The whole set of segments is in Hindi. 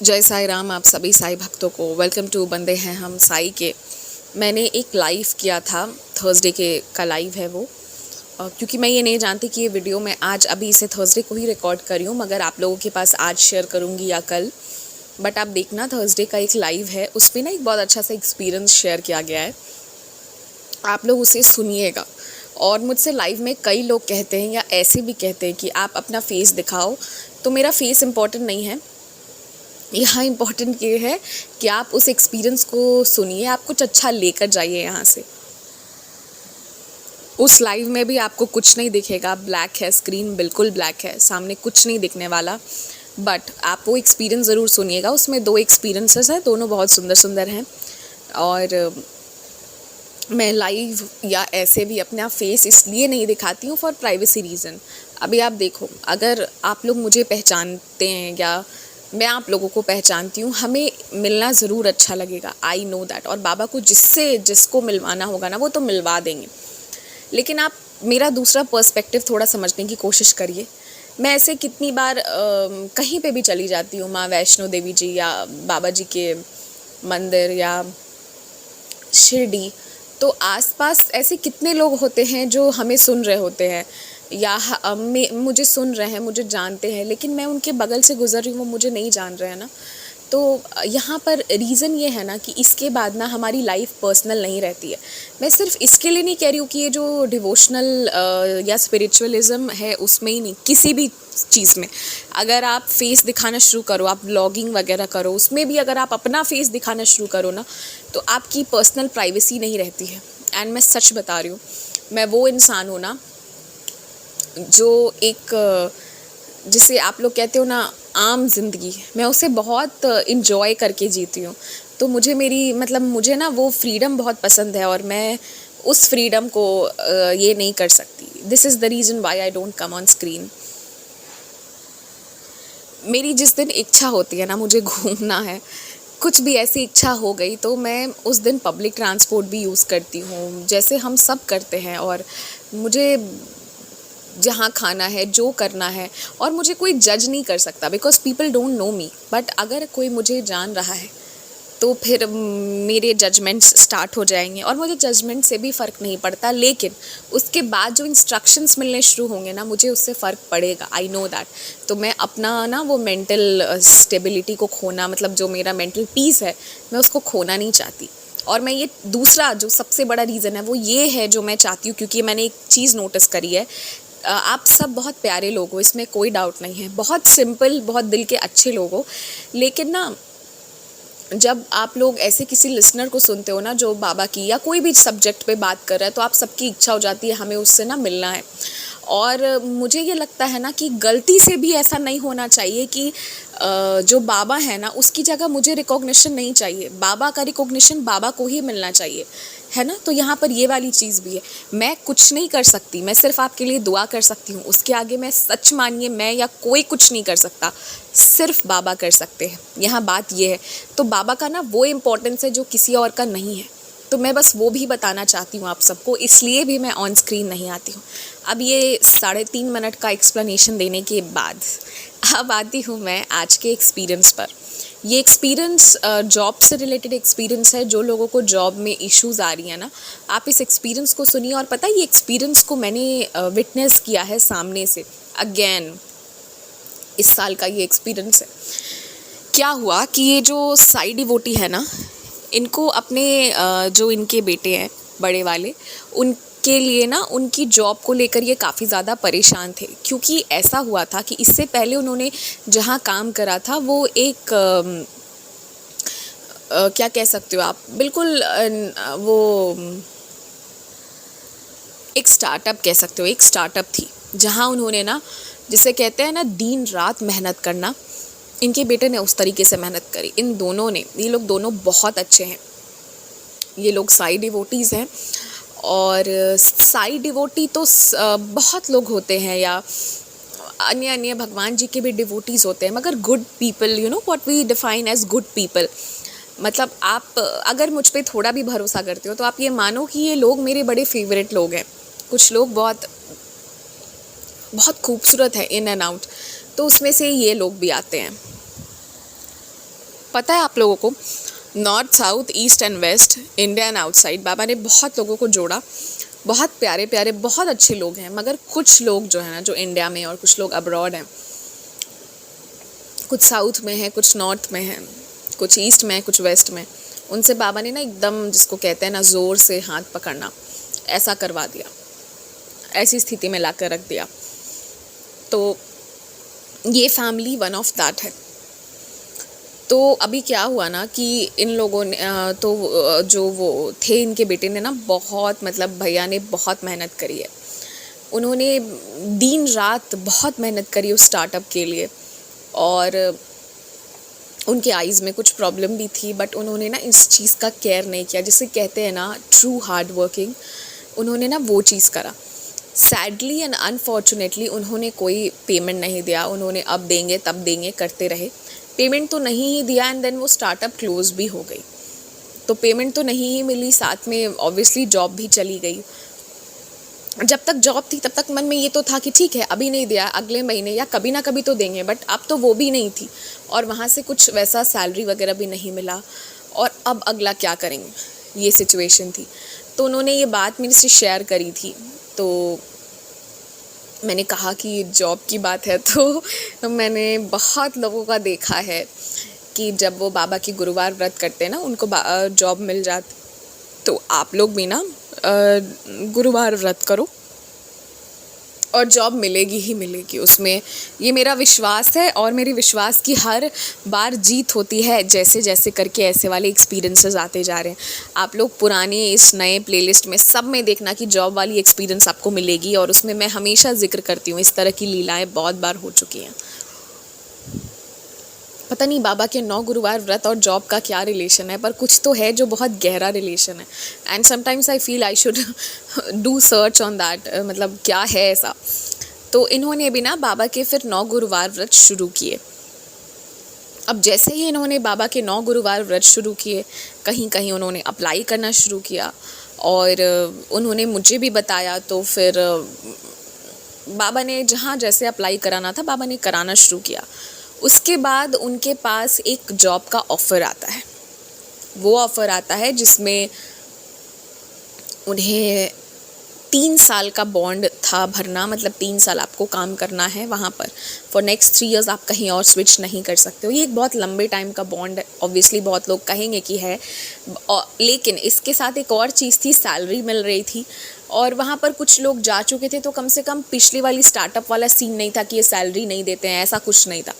जय साई राम। आप सभी साई भक्तों को वेलकम टू बंदे हैं हम साई के। मैंने एक लाइव किया था, थर्सडे के का लाइव है वो, क्योंकि मैं ये नहीं जानती कि ये वीडियो मैं आज अभी इसे थर्सडे को ही रिकॉर्ड करी हूँ, मगर आप लोगों के पास आज शेयर करूँगी या कल। बट आप देखना, थर्सडे का एक लाइव है, उस पर ना एक बहुत अच्छा सा एक्सपीरियंस शेयर किया गया है, आप लोग उसे सुनिएगा। और मुझसे लाइव में कई लोग कहते हैं या ऐसे भी कहते हैं कि आप अपना फेस दिखाओ, तो मेरा फेस इम्पॉर्टेंट नहीं है। यहाँ इम्पॉर्टेंट ये है कि आप उस एक्सपीरियंस को सुनिए, आप कुछ अच्छा लेकर जाइए यहाँ से। उस लाइव में भी आपको कुछ नहीं दिखेगा, ब्लैक है स्क्रीन, बिल्कुल ब्लैक है, सामने कुछ नहीं दिखने वाला। बट आप वो एक्सपीरियंस ज़रूर सुनिएगा। उसमें 2 एक्सपीरियंसेस हैं, दोनों बहुत सुंदर सुंदर हैं। और मैं लाइव या ऐसे भी अपना फेस इसलिए नहीं दिखाती हूँ फॉर प्राइवेसी रीज़न। अभी आप देखो, अगर आप लोग मुझे पहचानते हैं या मैं आप लोगों को पहचानती हूँ, हमें मिलना ज़रूर अच्छा लगेगा, आई नो दैट। और बाबा को जिसको मिलवाना होगा ना, वो तो मिलवा देंगे। लेकिन आप मेरा दूसरा पर्सपेक्टिव थोड़ा समझने की कोशिश करिए। मैं ऐसे कितनी बार कहीं पे भी चली जाती हूँ, माँ वैष्णो देवी जी या बाबा जी के मंदिर या शिरडी, तो आसपास ऐसे कितने लोग होते हैं जो हमें सुन रहे होते हैं या मुझे सुन रहे हैं, मुझे जानते हैं, लेकिन मैं उनके बगल से गुजर रही हूँ, वो मुझे नहीं जान रहे हैं ना। तो यहाँ पर रीज़न ये है ना कि इसके बाद ना हमारी लाइफ पर्सनल नहीं रहती है। मैं सिर्फ इसके लिए नहीं कह रही हूँ कि ये जो डिवोशनल या स्पिरिचुअलिज़म है उसमें ही नहीं, किसी भी चीज़ में अगर आप फेस दिखाना शुरू करो, आप व्लॉगिंग वगैरह करो, उसमें भी अगर आप अपना फेस दिखाना शुरू करो ना, तो आपकी पर्सनल प्राइवेसी नहीं रहती है। एंड मैं सच बता रही हूँ, मैं वो इंसान हूँ ना जो एक जिसे आप लोग कहते हो ना आम जिंदगी, मैं उसे बहुत इंजॉय करके जीती हूँ। तो मुझे ना वो फ्रीडम बहुत पसंद है, और मैं उस फ्रीडम को ये नहीं कर सकती। This is the reason why I don't come on screen. मेरी जिस दिन इच्छा होती है ना, मुझे घूमना है, कुछ भी ऐसी इच्छा हो गई, तो मैं उस दिन पब्लिक ट्रांसपोर्ट भी यूज़ करती हूँ, जैसे हम सब करते हैं। और मुझे जहाँ खाना है, जो करना है, और मुझे कोई जज नहीं कर सकता, because people don't know me. But अगर कोई मुझे जान रहा है तो फिर मेरे जजमेंट्स स्टार्ट हो जाएंगे, और मुझे जजमेंट से भी फ़र्क नहीं पड़ता। लेकिन उसके बाद जो इंस्ट्रक्शंस मिलने शुरू होंगे ना, मुझे उससे फ़र्क पड़ेगा, आई नो दैट। तो मैं अपना ना वो मेंटल स्टेबिलिटी को खोना, मतलब जो मेरा मेंटल पीस है, मैं उसको खोना नहीं चाहती। और मैं ये दूसरा जो सबसे बड़ा रीज़न है वो ये है, जो मैं चाहती हूँ, क्योंकि मैंने एक चीज़ नोटिस करी है, आप सब बहुत प्यारे लोग हो, इसमें कोई डाउट नहीं है, बहुत सिंपल, बहुत दिल के अच्छे लोग हो। लेकिन ना, जब आप लोग ऐसे किसी लिसनर को सुनते हो ना जो बाबा की या कोई भी सब्जेक्ट पे बात कर रहा है, तो आप सबकी इच्छा हो जाती है हमें उससे ना मिलना है। और मुझे ये लगता है ना कि गलती से भी ऐसा नहीं होना चाहिए कि जो बाबा है ना उसकी जगह मुझे रिकॉग्निशन नहीं चाहिए, बाबा का रिकॉग्निशन बाबा को ही मिलना चाहिए, है ना। तो यहाँ पर ये वाली चीज़ भी है। मैं कुछ नहीं कर सकती, मैं सिर्फ आपके लिए दुआ कर सकती हूँ, उसके आगे मैं सच मानिए मैं या कोई कुछ नहीं कर सकता, सिर्फ बाबा कर सकते हैं। यहाँ बात ये है। तो बाबा का ना वो इम्पोर्टेंस है जो किसी और का नहीं है। तो मैं बस वो भी बताना चाहती हूँ आप सबको, इसलिए भी मैं ऑन स्क्रीन नहीं आती हूँ। अब ये 3.5 मिनट का एक्सप्लेनेशन देने के बाद अब आती हूँ मैं आज के एक्सपीरियंस पर। ये एक्सपीरियंस जॉब से रिलेटेड एक्सपीरियंस है। जो लोगों को जॉब में इश्यूज़ आ रही हैं ना, आप इस एक्सपीरियंस को सुनिए। और पता है, ये एक्सपीरियंस को मैंने विटनेस किया है सामने से, अगेन इस साल का ये एक्सपीरियंस है। क्या हुआ कि ये जो साई डिवोटी है ना, इनको अपने जो इनके बेटे हैं बड़े वाले, उनके लिए ना उनकी जॉब को लेकर ये काफ़ी ज़्यादा परेशान थे। क्योंकि ऐसा हुआ था कि इससे पहले उन्होंने जहाँ काम करा था वो एक क्या कह सकते हो आप, बिल्कुल वो एक स्टार्टअप कह सकते हो, एक स्टार्टअप थी जहाँ उन्होंने ना, जिसे कहते हैं ना दिन रात मेहनत करना, इनके बेटे ने उस तरीके से मेहनत करी। इन दोनों ने, ये लोग दोनों बहुत अच्छे हैं, ये लोग साई डिवोटीज़ हैं। और साई डिवोटी तो बहुत लोग होते हैं, या अन्य अन्य भगवान जी के भी डिवोटीज़ होते हैं, मगर good people, you know what we define as good people. मतलब आप अगर मुझ पे थोड़ा भी भरोसा करते हो तो आप ये मानो कि ये लोग मेरे बड़े फेवरेट लोग हैं। कुछ लोग बहुत बहुत खूबसूरत है इन एंड आउट, तो उसमें से ये लोग भी आते हैं। पता है आप लोगों को, north south east and west, India and outside, बाबा ने बहुत लोगों को जोड़ा। बहुत प्यारे प्यारे बहुत अच्छे लोग हैं, मगर कुछ लोग जो है ना, जो इंडिया में और कुछ लोग अब्रॉड हैं, कुछ साउथ में है, कुछ नॉर्थ में है, कुछ ईस्ट में है, कुछ वेस्ट में, उनसे बाबा ने ना एकदम, जिसको कहते हैं ना, ज़ोर से हाथ पकड़ना, ऐसा करवा दिया, ऐसी स्थिति में ला कर रख दिया। तो ये फैमिली वन ऑफ दैट है। तो अभी क्या हुआ ना कि इन लोगों ने जो वो थे, इनके बेटे ने ना बहुत, मतलब भैया ने बहुत मेहनत करी है। उन्होंने दिन रात बहुत मेहनत करी उस स्टार्टअप के लिए, और उनके आइज़ में कुछ प्रॉब्लम भी थी, बट उन्होंने ना इस चीज़ का केयर नहीं किया, जिसे कहते हैं ना ट्रू हार्ड वर्किंग। उन्होंने ना वो चीज़ करा। सैडली एंड अनफॉर्चुनेटली उन्होंने कोई पेमेंट नहीं दिया। उन्होंने अब देंगे तब देंगे करते रहे, पेमेंट तो नहीं ही दिया, एंड देन वो स्टार्टअप क्लोज भी हो गई। तो पेमेंट तो नहीं ही मिली, साथ में ऑब्वियसली जॉब भी चली गई। जब तक जॉब थी तब तक मन में ये तो था कि ठीक है, अभी नहीं दिया, अगले महीने या कभी ना कभी तो देंगे, बट अब तो वो भी नहीं थी, और वहाँ से कुछ वैसा सैलरी वगैरह भी नहीं मिला, और अब अगला क्या करेंगे, ये सिचुएशन थी। तो उन्होंने ये बात मेरे से शेयर करी थी। तो मैंने कहा कि जॉब की बात है, तो मैंने बहुत लोगों का देखा है कि जब वो बाबा की गुरुवार व्रत करते हैं ना, उनको जॉब मिल जाती। तो आप लोग भी ना गुरुवार व्रत करो और जॉब मिलेगी ही मिलेगी उसमें, ये मेरा विश्वास है। और मेरे विश्वास की हर बार जीत होती है, जैसे जैसे करके ऐसे वाले एक्सपीरियंसेस आते जा रहे हैं। आप लोग पुराने इस नए प्लेलिस्ट में सब में देखना कि जॉब वाली एक्सपीरियंस आपको मिलेगी, और उसमें मैं हमेशा जिक्र करती हूँ, इस तरह की लीलाएं बहुत बार हो चुकी हैं। पता नहीं बाबा के 9 गुरुवार व्रत और जॉब का क्या रिलेशन है, पर कुछ तो है जो बहुत गहरा रिलेशन है। And sometimes I feel I should do search on that, मतलब क्या है ऐसा। तो इन्होंने भी ना बाबा के फिर 9 गुरुवार व्रत शुरू किए। अब जैसे ही इन्होंने बाबा के 9 गुरुवार व्रत शुरू किए, कहीं कहीं उन्होंने अप्लाई करना शुरू किया, और उन्होंने मुझे भी बताया। तो फिर बाबा ने जहाँ जैसे अप्लाई कराना था, बाबा ने कराना शुरू किया। उसके बाद उनके पास एक जॉब का ऑफ़र आता है। वो ऑफ़र आता है जिसमें उन्हें 3 साल का बॉन्ड था भरना, मतलब 3 साल आपको काम करना है वहाँ पर। फॉर नेक्स्ट 3 इयर्स आप कहीं और स्विच नहीं कर सकते हो। ये एक बहुत लंबे टाइम का बॉन्ड है, ऑब्वियसली बहुत लोग कहेंगे कि है, लेकिन इसके साथ एक और चीज़ थी, सैलरी मिल रही थी। और वहाँ पर कुछ लोग जा चुके थे, तो कम से कम पिछली वाली स्टार्टअप वाला सीन नहीं था कि ये सैलरी नहीं देते हैं, ऐसा कुछ नहीं था।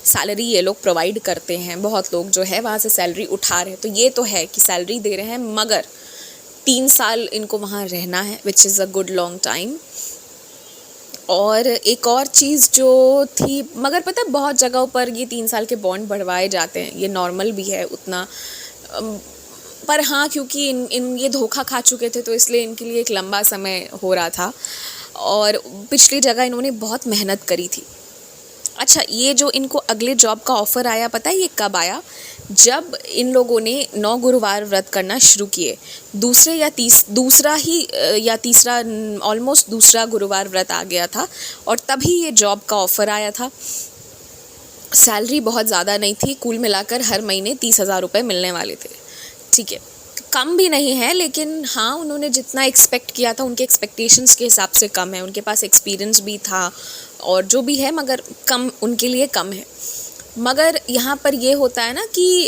सैलरी ये लोग प्रोवाइड करते हैं, बहुत लोग जो है वहाँ से सैलरी उठा रहे हैं। तो ये तो है कि सैलरी दे रहे हैं, मगर 3 साल इनको वहाँ रहना है, which is a good long time. और एक और चीज़ जो थी, मगर पता है बहुत जगहों पर ये 3 साल के बॉन्ड बढ़वाए जाते हैं, ये नॉर्मल भी है उतना। पर हाँ, क्योंकि इन ये धोखा खा चुके थे, तो इसलिए इनके लिए एक लंबा समय हो रहा था, और पिछली जगह इन्होंने बहुत मेहनत करी थी। अच्छा, ये जो इनको अगले जॉब का ऑफ़र आया, पता है ये कब आया? जब इन लोगों ने 9 गुरुवार व्रत करना शुरू किए, तीसरा ऑलमोस्ट दूसरा गुरुवार व्रत आ गया था, और तभी ये जॉब का ऑफ़र आया था। सैलरी बहुत ज़्यादा नहीं थी, कुल मिलाकर हर महीने 30,000 रुपये मिलने वाले थे। ठीक है, कम भी नहीं है, लेकिन हाँ, उन्होंने जितना एक्सपेक्ट किया था उनके एक्सपेक्टेशंस के हिसाब से कम है। उनके पास एक्सपीरियंस भी था और जो भी है, मगर कम, उनके लिए कम है। मगर यहाँ पर ये होता है ना कि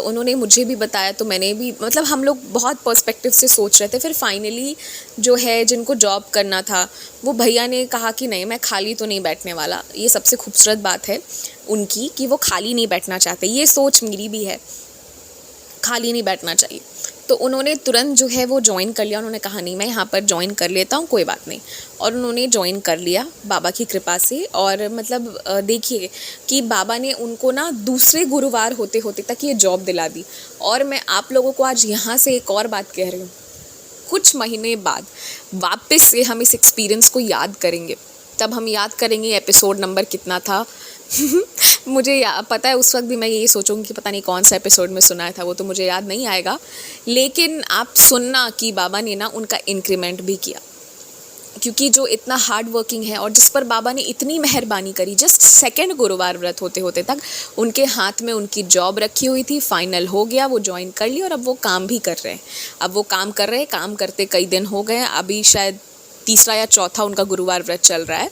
उन्होंने मुझे भी बताया, तो मैंने भी, मतलब हम लोग बहुत पर्सपेक्टिव से सोच रहे थे। फिर फाइनली जो है, जिनको जॉब करना था, वो भैया ने कहा कि नहीं, मैं खाली तो नहीं बैठने वाला। ये सबसे खूबसूरत बात है उनकी कि वो खाली नहीं बैठना चाहते। ये सोच मेरी भी है, खाली नहीं बैठना चाहिए। तो उन्होंने तुरंत जो है वो ज्वाइन कर लिया। उन्होंने कहा नहीं, मैं यहाँ पर ज्वाइन कर लेता हूँ, कोई बात नहीं। और उन्होंने ज्वाइन कर लिया बाबा की कृपा से। और मतलब देखिए कि बाबा ने उनको ना दूसरे गुरुवार होते होते तक ये जॉब दिला दी। और मैं आप लोगों को आज यहाँ से एक और बात कह रही हूँ, कुछ महीने बाद वापस से हम इस एक्सपीरियंस को याद करेंगे। तब हम याद करेंगे एपिसोड नंबर कितना था। मुझे पता है उस वक्त भी मैं ये सोचूंगी कि पता नहीं कौन सा एपिसोड में सुनाया था, वो तो मुझे याद नहीं आएगा। लेकिन आप सुनना कि बाबा ने ना उनका इंक्रीमेंट भी किया। क्योंकि जो इतना हार्ड वर्किंग है और जिस पर बाबा ने इतनी मेहरबानी करी, जस्ट सेकंड गुरुवार व्रत होते होते तक उनके हाथ में उनकी जॉब रखी हुई थी, फाइनल हो गया, वो ज्वाइन कर ली और अब वो काम भी कर रहे हैं। अब वो काम कर रहे हैं, काम करते कई दिन हो गए, अभी शायद तीसरा या चौथा उनका गुरुवार व्रत चल रहा है।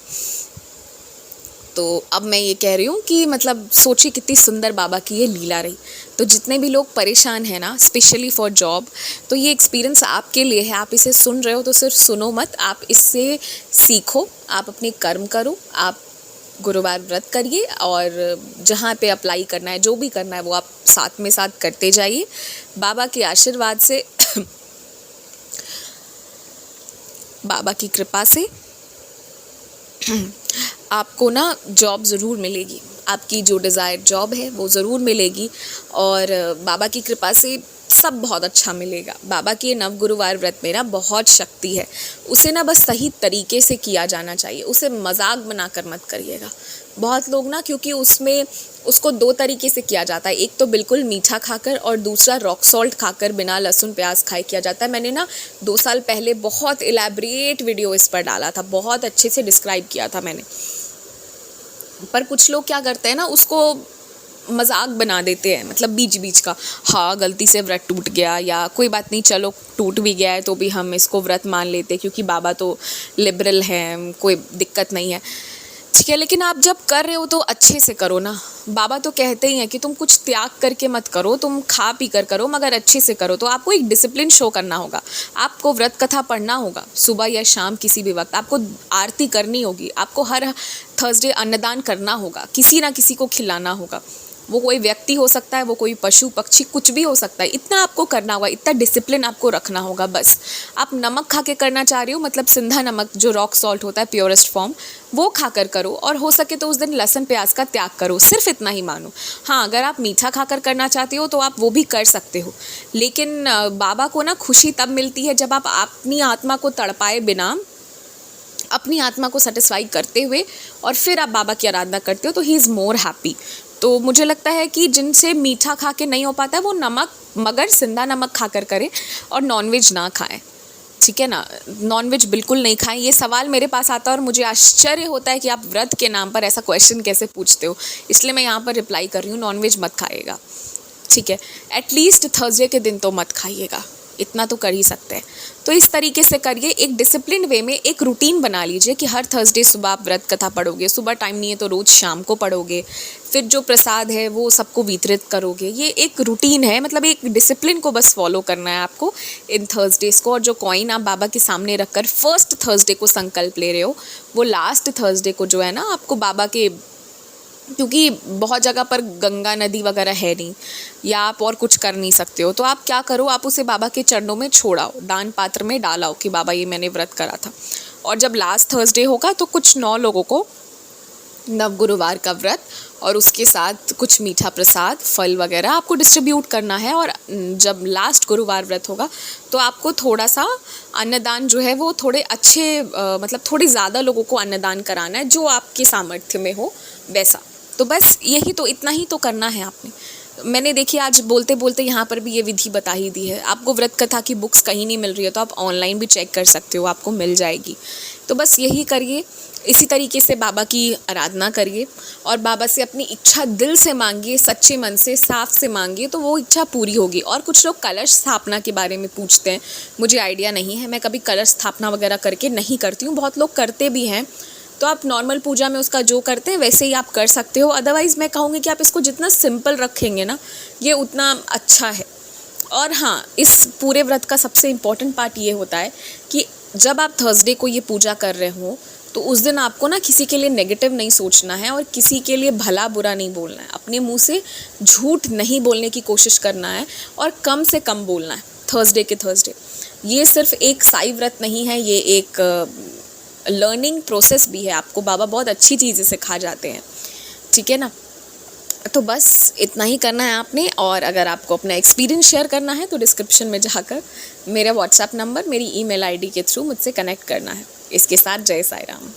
तो अब मैं ये कह रही हूँ कि मतलब सोचिए कितनी सुंदर बाबा की ये लीला रही। तो जितने भी लोग परेशान हैं ना, स्पेशली फॉर जॉब, तो ये एक्सपीरियंस आपके लिए है। आप इसे सुन रहे हो तो सिर्फ सुनो मत, आप इससे सीखो, आप अपने कर्म करो, आप गुरुवार व्रत करिए और जहाँ पे अप्लाई करना है, जो भी करना है वो आप साथ में साथ करते जाइए। बाबा के आशीर्वाद से बाबा की कृपा से आपको ना जॉब ज़रूर मिलेगी, आपकी जो डिज़ायर जॉब है वो ज़रूर मिलेगी और बाबा की कृपा से सब बहुत अच्छा मिलेगा। बाबा के नव गुरुवार व्रत में ना बहुत शक्ति है, उसे ना बस सही तरीके से किया जाना चाहिए, उसे मजाक बनाकर मत करिएगा। बहुत लोग ना, क्योंकि उसमें उसको दो तरीके से किया जाता है, एक तो बिल्कुल मीठा खाकर और दूसरा रॉक सॉल्ट खाकर बिना लहसुन प्याज खाए किया जाता है। मैंने ना 2 साल पहले बहुत इलेबरेट वीडियो इस पर डाला था, बहुत अच्छे से डिस्क्राइब किया था मैंने। पर कुछ लोग क्या करते हैं ना, उसको मजाक बना देते हैं, मतलब बीच बीच का, हाँ गलती से व्रत टूट गया या कोई बात नहीं, चलो टूट भी गया है तो भी हम इसको व्रत मान लेते क्योंकि बाबा तो लिबरल हैं, कोई दिक्कत नहीं है, ठीक है। लेकिन आप जब कर रहे हो तो अच्छे से करो ना। बाबा तो कहते ही हैं कि तुम कुछ त्याग करके मत करो, तुम खा पी कर करो, मगर अच्छे से करो। तो आपको एक डिसिप्लिन शो करना होगा, आपको व्रत कथा पढ़ना होगा सुबह या शाम किसी भी वक्त, आपको आरती करनी होगी, आपको हर थर्सडे अन्नदान करना होगा, किसी ना किसी को खिलाना होगा। वो कोई व्यक्ति हो सकता है, वो कोई पशु पक्षी, कुछ भी हो सकता है। इतना आपको करना होगा, इतना डिसिप्लिन आपको रखना होगा। बस आप नमक खा के करना चाह रही हो, मतलब सिंधा नमक जो रॉक सॉल्ट होता है प्योरेस्ट फॉर्म, वो खाकर करो और हो सके तो उस दिन लहसुन प्याज का त्याग करो, सिर्फ इतना ही मानो। हाँ, अगर आप मीठा खाकर करना चाहते हो तो आप वो भी कर सकते हो, लेकिन बाबा को ना खुशी तब मिलती है जब आप अपनी आत्मा को तड़पाए बिना, अपनी आत्मा को सेटिस्फाई करते हुए और फिर आप बाबा की आराधना करते हो, तो ही इज़ मोर हैप्पी। तो मुझे लगता है कि जिनसे मीठा खा के नहीं हो पाता है वो नमक, मगर सिंधा नमक खाकर करें और नॉनवेज ना खाएं, ठीक है ना। नॉनवेज बिल्कुल नहीं खाएं। ये सवाल मेरे पास आता है और मुझे आश्चर्य होता है कि आप व्रत के नाम पर ऐसा क्वेश्चन कैसे पूछते हो, इसलिए मैं यहाँ पर रिप्लाई कर रही हूँ, नॉनवेज मत खाइएगा, ठीक है। एटलीस्ट थर्सडे के दिन तो मत खाइएगा, इतना तो कर ही सकते हैं। तो इस तरीके से करिए, एक डिसिप्लिन वे में एक रूटीन बना लीजिए कि हर थर्सडे सुबह आप व्रत कथा पढ़ोगे, सुबह टाइम नहीं है तो रोज़ शाम को पढ़ोगे, फिर जो प्रसाद है वो सबको वितरित करोगे। ये एक रूटीन है, मतलब एक डिसिप्लिन को बस फॉलो करना है आपको इन थर्सडेज़ को। और जो कॉइन आप बाबा के सामने रखकर फर्स्ट थर्सडे को संकल्प ले रहे हो, वो लास्ट थर्सडे को जो है ना आपको बाबा के, क्योंकि बहुत जगह पर गंगा नदी वगैरह है नहीं या आप और कुछ कर नहीं सकते हो, तो आप क्या करो, आप उसे बाबा के चरणों में छोड़ाओ, दान पात्र में डालाओ कि बाबा ये मैंने व्रत करा था। और जब लास्ट थर्सडे होगा तो कुछ 9 लोगों को नव गुरुवार का व्रत और उसके साथ कुछ मीठा प्रसाद, फल वगैरह आपको डिस्ट्रीब्यूट करना है। और जब लास्ट गुरुवार व्रत होगा तो आपको थोड़ा सा अन्नदान जो है वो थोड़े अच्छे मतलब थोड़ी ज़्यादा लोगों को अन्नदान कराना है, जो आपके सामर्थ्य में हो वैसा। तो बस यही तो, इतना ही तो करना है आपने। मैंने देखिए आज बोलते बोलते यहाँ पर भी ये विधि बता ही दी है। आपको व्रत कथा की बुक्स कहीं नहीं मिल रही है तो आप ऑनलाइन भी चेक कर सकते हो, आपको मिल जाएगी। तो बस यही करिए, इसी तरीके से बाबा की आराधना करिए और बाबा से अपनी इच्छा दिल से मांगिए, सच्चे मन से, साफ से मांगिए, तो वो इच्छा पूरी होगी। और कुछ लोग कलश स्थापना के बारे में पूछते हैं, मुझे आइडिया नहीं है, मैं कभी कलश स्थापना वगैरह करके नहीं करती हूँ, बहुत लोग करते भी हैं। तो आप नॉर्मल पूजा में उसका जो करते हैं वैसे ही आप कर सकते हो। अदरवाइज़ मैं कहूँगी कि आप इसको जितना सिंपल रखेंगे ना, ये उतना अच्छा है। और हाँ, इस पूरे व्रत का सबसे इम्पॉर्टेंट पार्ट ये होता है कि जब आप थर्सडे को ये पूजा कर रहे हो तो उस दिन आपको ना किसी के लिए नेगेटिव नहीं सोचना है और किसी के लिए भला बुरा नहीं बोलना है। अपने मुंह से झूठ नहीं बोलने की कोशिश करना है और कम से कम बोलना है थर्सडे के थर्सडे। ये सिर्फ एक साई व्रत नहीं है, ये एक लर्निंग प्रोसेस भी है। आपको बाबा बहुत अच्छी चीज़ें सिखा जाते हैं, ठीक है ना। तो बस इतना ही करना है आपने। और अगर आपको अपना एक्सपीरियंस शेयर करना है तो डिस्क्रिप्शन में जाकर मेरा व्हाट्सएप नंबर, मेरी ईमेल आईडी के थ्रू मुझसे कनेक्ट करना है। इसके साथ जय साई राम।